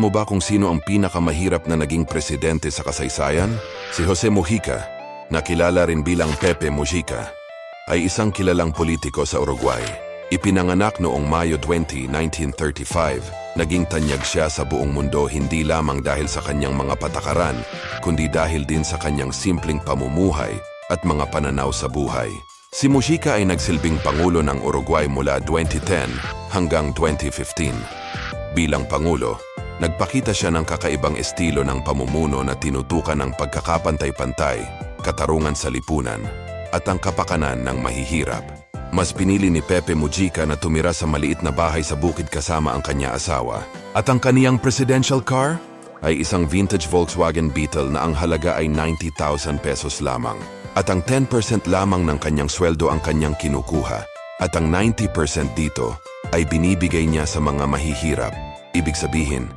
mo ba kung sino ang pinakamahirap na naging presidente sa kasaysayan? Si Jose Mujica, na kilala rin bilang Pepe Mujica, ay isang kilalang politiko sa Uruguay. Ipinanganak noong Mayo 20, 1935. Naging tanyag siya sa buong mundo hindi lamang dahil sa kanyang mga patakaran, kundi dahil din sa kanyang simpleng pamumuhay at mga pananaw sa buhay. Si Mujica ay nagsilbing Pangulo ng Uruguay mula 2010 hanggang 2015. Bilang Pangulo, nagpakita siya ng kakaibang estilo ng pamumuno na tinutukan ng pagkakapantay-pantay, katarungan sa lipunan, at ang kapakanan ng mahihirap. Mas pinili ni Pepe Mujica na tumira sa maliit na bahay sa bukid kasama ang kanya asawa. At ang kaniyang presidential car ay isang vintage Volkswagen Beetle na ang halaga ay 90,000 pesos lamang. At ang 10% lamang ng kanyang sweldo ang kanyang kinukuha. At ang 90% dito ay binibigay niya sa mga mahihirap. Ibig sabihin,